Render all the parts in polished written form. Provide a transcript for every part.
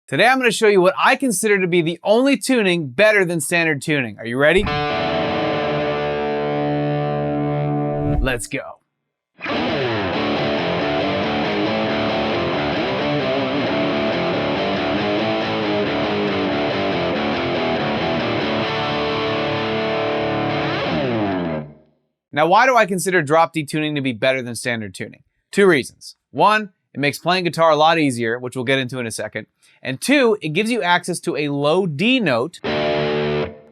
Today I'm going to show you what I consider to be the only tuning better than standard tuning. Are you ready? Let's go. Now, why do I consider drop D tuning to be better than standard tuning? Two reasons. One, it makes playing guitar a lot easier, which we'll get into in a second. And two, it gives you access to a low D note,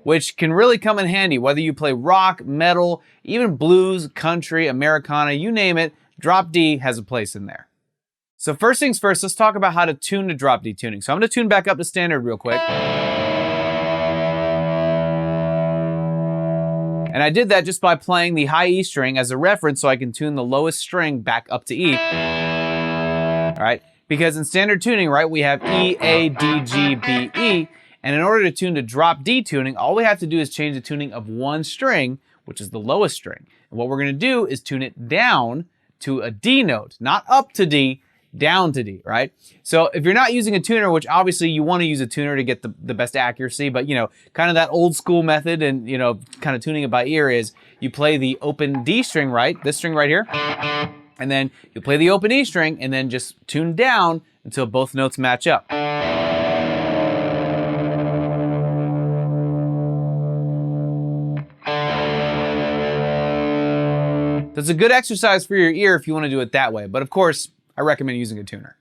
which can really come in handy whether you play rock, metal, even blues, country, Americana, you name it, drop D has a place in there. So first things first, let's talk about how to tune to drop D tuning. So I'm going to tune back up to standard real quick. And I did that just by playing the high E string as a reference so I can tune the lowest string back up to E. All right, because in standard tuning, right, we have E, A, D, G, B, E. And in order to tune to drop D tuning, all we have to do is change the tuning of one string, which is the lowest string. And what we're going to do is tune it down to a D note, not up to D, down to D, right? So if you're not using a tuner, which obviously you want to use a tuner to get the best accuracy, but you know, kind of that old school method and you know, kind of tuning it by ear is you play the open D string, right? This string right here. And then you play the open E string and then just tune down until both notes match up. That's a good exercise for your ear if you want to do it that way, but of course, I recommend using a tuner.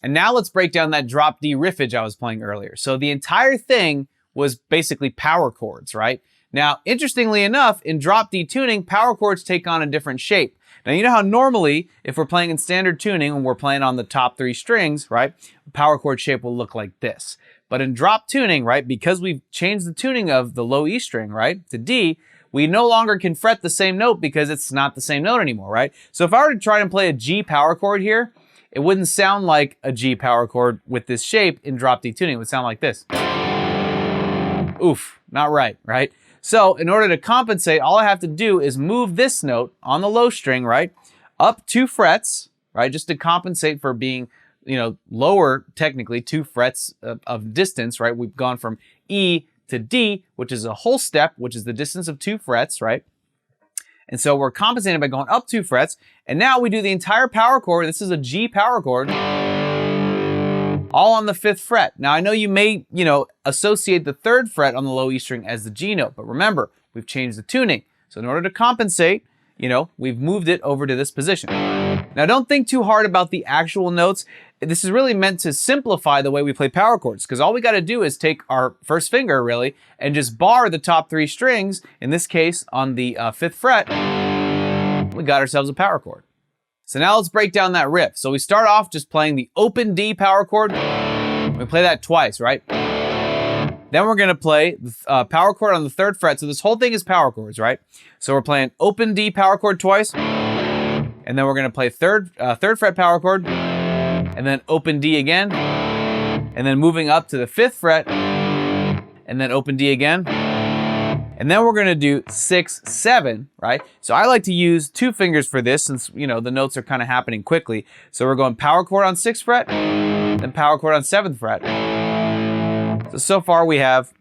And now let's break down that drop D riffage I was playing earlier. So the entire thing was basically power chords, right? Now, interestingly enough, in drop D tuning, power chords take on a different shape. Now, you know how normally, if we're playing in standard tuning and we're playing on the top three strings, right, power chord shape will look like this. But in drop tuning, right, because we've changed the tuning of the low E string, right, to D, we no longer can fret the same note because it's not the same note anymore, right? So if I were to try and play a G power chord here, it wouldn't sound like a G power chord with this shape in drop D tuning. It would sound like this. Oof, not right, right? So in order to compensate, all I have to do is move this note on the low string, right, up 2 frets, right, just to compensate for being, you know, lower, technically, 2 frets of distance, right? We've gone from E to D, which is a whole step, which is the distance of 2 frets, right? And so we're compensating by going up 2 frets, and now we do the entire power chord. This is a G power chord, all on the 5th fret. Now I know you may, you know, associate the 3rd fret on the low E string as the G note, but remember, we've changed the tuning. So in order to compensate, you know, we've moved it over to this position. Now don't think too hard about the actual notes. This is really meant to simplify the way we play power chords, because all we got to do is take our first finger, really, and just bar the top 3 strings, in this case on the 5th fret, we got ourselves a power chord. So now let's break down that riff. So we start off just playing the open D power chord. We play that twice, right? Then we're gonna play the power chord on the 3rd fret. So this whole thing is power chords, right? So we're playing open D power chord twice, and then we're gonna play 3rd fret power chord, and then open D again, and then moving up to the 5th fret, and then open D again. And then we're gonna do 6, 7, right? So I like to use 2 fingers for this since, you know, the notes are kind of happening quickly. So we're going power chord on 6th fret, then power chord on 7th fret. So far we have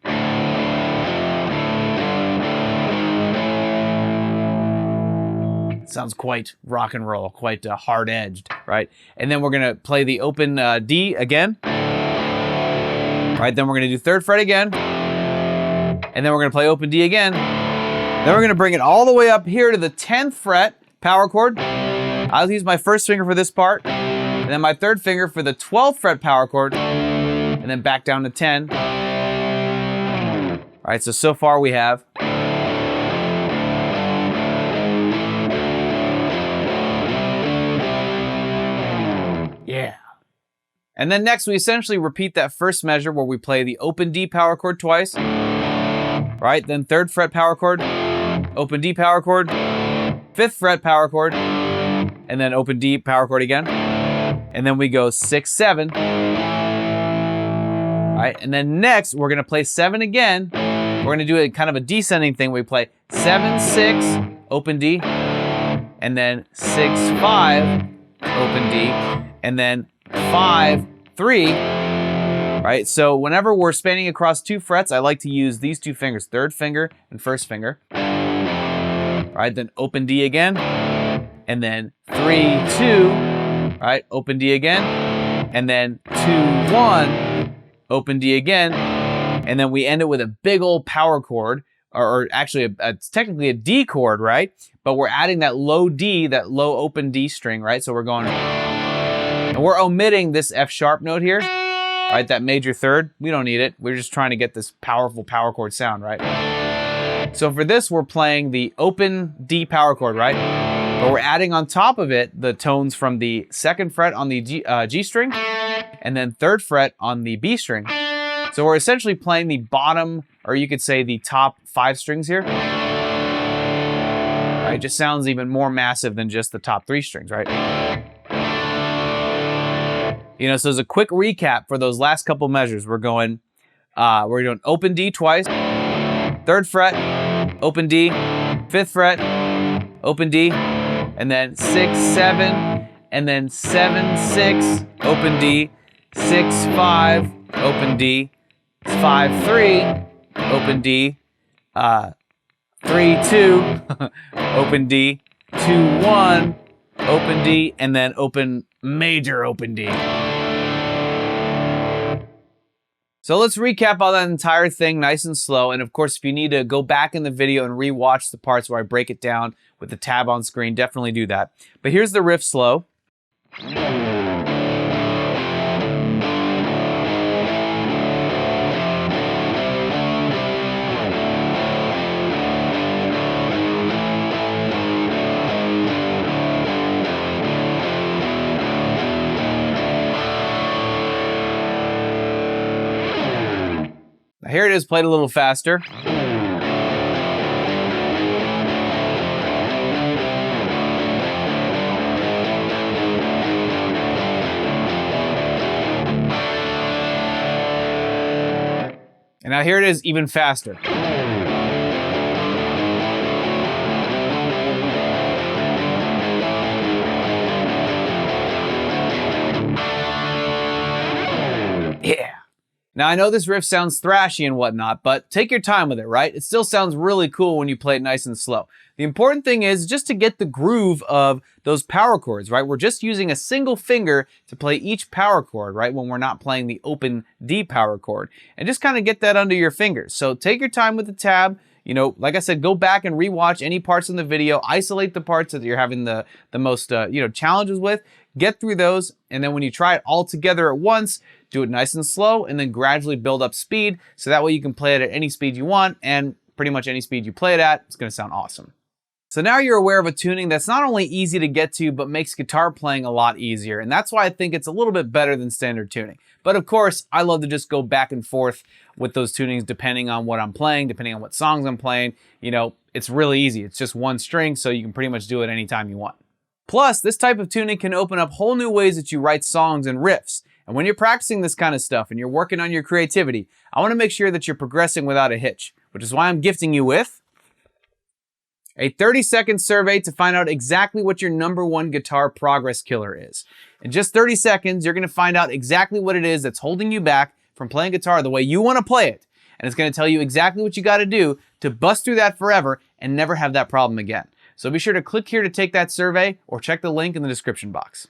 sounds quite rock and roll, quite hard-edged, right? And then we're gonna play the open D again. Right, then we're gonna do 3rd fret again. And then we're gonna play open D again. Then we're gonna bring it all the way up here to the 10th fret power chord. I'll use my first finger for this part, and then my 3rd finger for the 12th fret power chord, and then back down to 10. All right, so far we have yeah. And then next we essentially repeat that first measure where we play the open D power chord twice, right? Then 3rd fret power chord, open D power chord, 5th fret power chord, and then open D power chord again. And then we go 6, 7. All right, and then next we're gonna play 7 again. We're gonna do a kind of a descending thing. We play 7, 6, open D, and then 6, 5, open D, and then 5, 3, right? right? So whenever we're spanning across 2 frets, I like to use these 2 fingers, third finger and first finger. Right, then open D again, and then 3, 2, right, open D again, and then 2, 1, open D again, and then we end it with a big old power chord, or actually it's technically a D chord, right? But we're adding that low D, that low open D string, right? So we're going, and we're omitting this F sharp note here, right? That major third, we don't need it. We're just trying to get this powerful power chord sound, right? So for this, we're playing the open D power chord, right? But we're adding on top of it the tones from the 2nd fret on the G string, and then 3rd fret on the B string. So we're essentially playing the bottom, or you could say the top 5 strings here. Right? It just sounds even more massive than just the top 3 strings, right? You know, so as a quick recap for those last couple measures, we're doing open D twice, 3rd fret, open D, 5th fret, open D, and then 6, 7, and then 7, 6, open D, 6, 5, open D, 5, 3, open D, 3, 2, open D, 2, 1, open D, and then major open D. So let's recap all that entire thing nice and slow. And of course, if you need to go back in the video and rewatch the parts where I break it down with the tab on screen, definitely do that. But here's the riff slow. Here it is, played a little faster. And now here it is, even faster. Yeah. Now, I know this riff sounds thrashy and whatnot, but take your time with it, right? It still sounds really cool when you play it nice and slow. The important thing is just to get the groove of those power chords, right? We're just using a single finger to play each power chord, right? When we're not playing the open D power chord. And just kind of get that under your fingers. So take your time with the tab. You know, like I said, go back and rewatch any parts in the video, isolate the parts that you're having the most, challenges with, get through those, and then when you try it all together at once, do it nice and slow, and then gradually build up speed, so that way you can play it at any speed you want, and pretty much any speed you play it at, it's gonna sound awesome. So now you're aware of a tuning that's not only easy to get to, but makes guitar playing a lot easier. And that's why I think it's a little bit better than standard tuning. But of course, I love to just go back and forth with those tunings depending on what I'm playing, depending on what songs I'm playing. You know, it's really easy. It's just one string, so you can pretty much do it anytime you want. Plus, this type of tuning can open up whole new ways that you write songs and riffs. And when you're practicing this kind of stuff and you're working on your creativity, I want to make sure that you're progressing without a hitch, which is why I'm gifting you with a 30-second survey to find out exactly what your #1 guitar progress killer is. In just 30 seconds, you're going to find out exactly what it is that's holding you back from playing guitar the way you want to play it. And it's going to tell you exactly what you got to do to bust through that forever and never have that problem again. So be sure to click here to take that survey or check the link in the description box.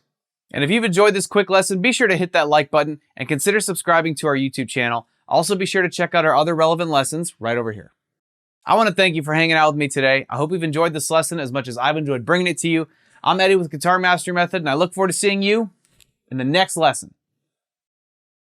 And if you've enjoyed this quick lesson, be sure to hit that like button and consider subscribing to our YouTube channel. Also be sure to check out our other relevant lessons right over here. I want to thank you for hanging out with me today. I hope you've enjoyed this lesson as much as I've enjoyed bringing it to you. I'm Eddie with Guitar Mastery Method, and I look forward to seeing you in the next lesson.